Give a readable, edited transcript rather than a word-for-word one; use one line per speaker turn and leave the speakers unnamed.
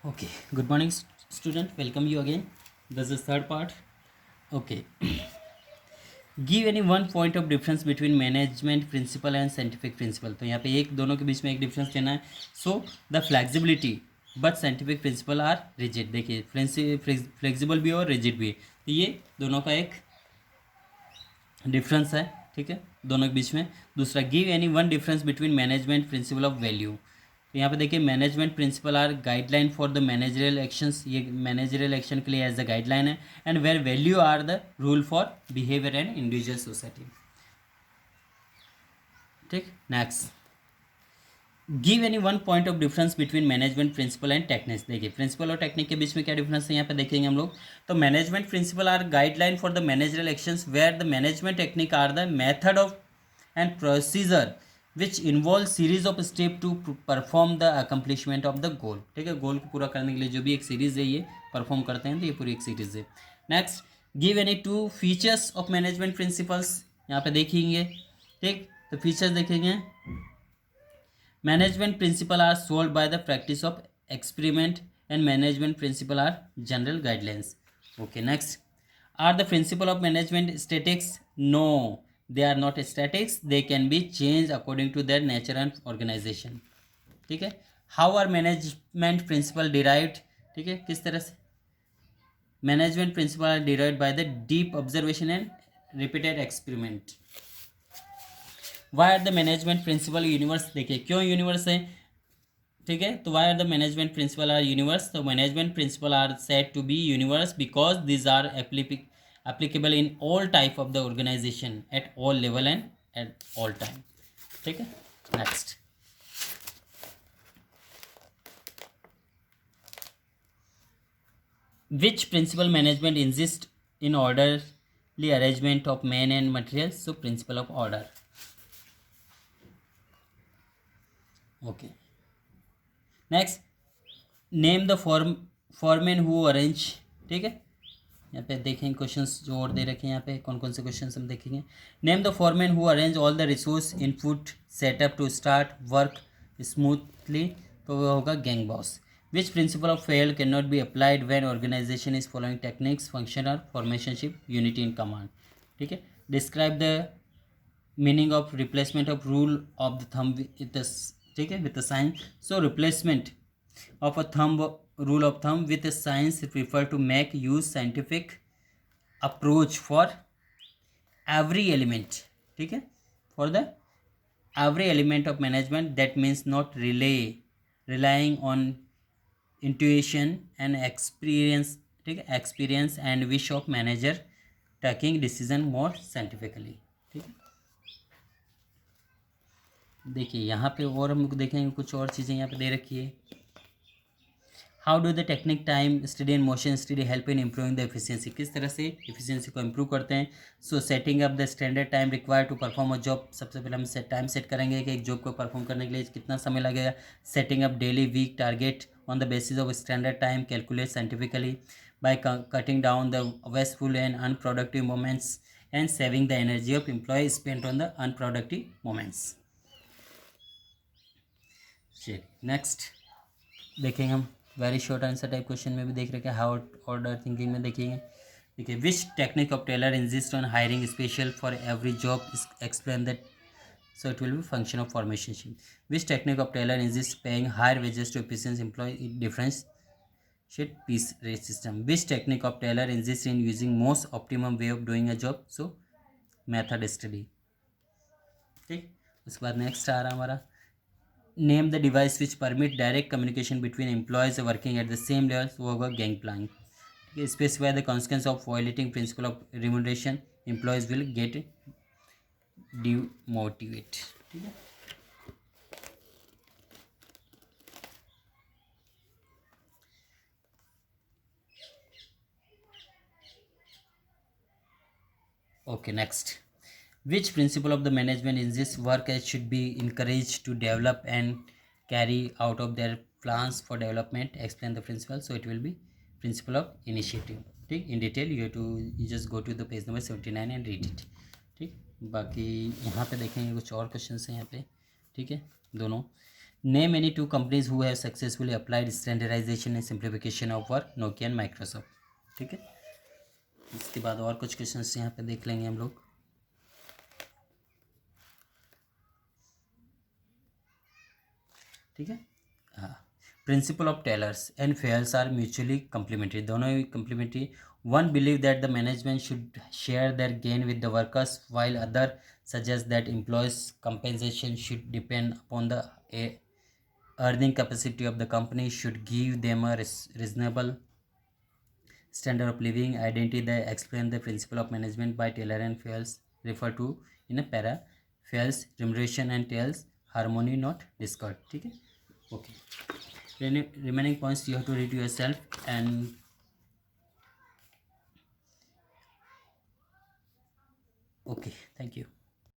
Okay, good morning, student. Welcome you again. This is third part. Okay, give any one point of difference between management principle and scientific principle. तो यहाँ पे एक दोनों के बीच में एक डिफरेंस देना है. So the flexibility but scientific principle are rigid. देखिए फ्लेक्सिबल भी और रिजिड भी है. तो ये दोनों का एक डिफरेंस है. ठीक है, दोनों के बीच में. दूसरा, give any one difference between management principle of value. तो यहाँ पे देखिए management principle are guideline for the managerial actions. ये मैनेजरियल एक्शन के लिए एज द गाइडलाइन है. And where value are the rule for behaviour and individual society. ठीक, next, give any one point of difference between management principle and techniques. देखिए principle और technique के बीच में क्या डिफरेंस है यहाँ पे देखेंगे हम लोग. तो management principle are guideline for the managerial actions where the management technique are the method of and procedure which involve series of step to perform the accomplishment of the goal. ठीक है, गोल को पूरा करने के लिए जो भी एक सीरीज है ये परफॉर्म करते हैं, तो ये पूरी एक सीरीज है. Next, give any two features of management principles. यहाँ पे देखेंगे. ठीक, तो फीचर्स देखेंगे. Management principles are solved by the practice of experiment and management principles are general guidelines. Okay, next. Are the principle of management statics? No, they are not statics. They can be changed according to their nature and organization. ठीक है. How are management principle derived? ठीक है, किस तरह से management principle are derived by the deep observation and repeated experiment. Why are the management principle universe. देखिए क्यों universe है. ठीक है, तो why are the management principle are universe. तो management principle are said to be universe because these are applicable in all type of the organisation at all level and at all time. ठीक है, next. Which principle management insist in orderly arrangement of man and materials. So principle of order. Okay, next, name the foreman who arrange. ठीक है, यहाँ पे देखेंगे questions जो और दे रखे हैं. यहाँ पे कौन कौन से क्वेश्चंस हम देखेंगे. Name the foreman who arrange all the resource input setup to start work smoothly. तो वो होगा gang boss. Which principle of Fayol can not be applied when organization is following techniques functional foremanship unity in command. ठीक है, describe the meaning of replacement of rule of the thumb with. ठीक है, with science. So replacement of a thumb rule of thumb with a science refer to make use scientific approach for every element. ठीक है, for the every element of management. That means not relying on intuition and experience. ठीक है, experience and wish of manager taking decision more scientifically. ठीक है, देखिए यहाँ पे और हम देखेंगे कुछ और चीज़ें यहाँ पे दे रखी है. How do the technique time study and motion study help in improving the efficiency. किस तरह से एफिशिएंसी को इम्प्रूव करते हैं. So setting up the standard time required to perform a job. सबसे पहले हम टाइम सेट करेंगे कि एक जॉब को परफॉर्म करने के लिए कितना समय लगेगा. Setting up daily week target on the basis of standard time calculate scientifically by cutting down the wasteful and unproductive moments and saving the energy of employ spent on the unproductive moments. चलिए next देखेंगे हम. Very short answer type question में भी देख रखे हैं. How order thinking में देखेंगे. देखिए which technique of Taylor insist on hiring special for every job explain that. So it will be function of formation. Which technique of Taylor insist paying higher wages to efficient employ differential piece rate system. Which technique of Taylor insist in using most optimum way of doing a job. So method study. ठीक, उसके बाद next आ रहा हमारा. Name the device which permit direct communication between employees working at the same level. वो होगा gang plan. Specify the consequence of violating principle of remuneration. Employees will get demotivate. ठीक है, okay next. Which principle of the management in this work should be encouraged to develop and carry out of their plans for development. Explain the principle. So it will be principle of initiative. ठीक, in detail you just go to the page number 79 and read it. ठीक, बाकी यहाँ पे देखेंगे कुछ और question हैं यहाँ पे. ठीक है, दोनों. Name any two companies who have successfully applied standardization and simplification of work, Nokia and Microsoft. ठीक है, इसके बाद और कुछ क्वेश्चंस यहाँ पे देख लेंगे हम लोग। ठीक है, हाँ। Principle of Taylor's and Fayol's are mutually complementary, दोनों ही complementary. One believe that the management should share their gain with the workers, while other suggest that employees compensation should depend upon the earning capacity of the company, should give them a reasonable standard of living. Identity that explain the principle of management by Taylor and Fayles refer to in a para. Fayles remuneration and Taylor's harmony, not discord. ठीक है, okay. Remaining points you have to read yourself and okay. Thank you.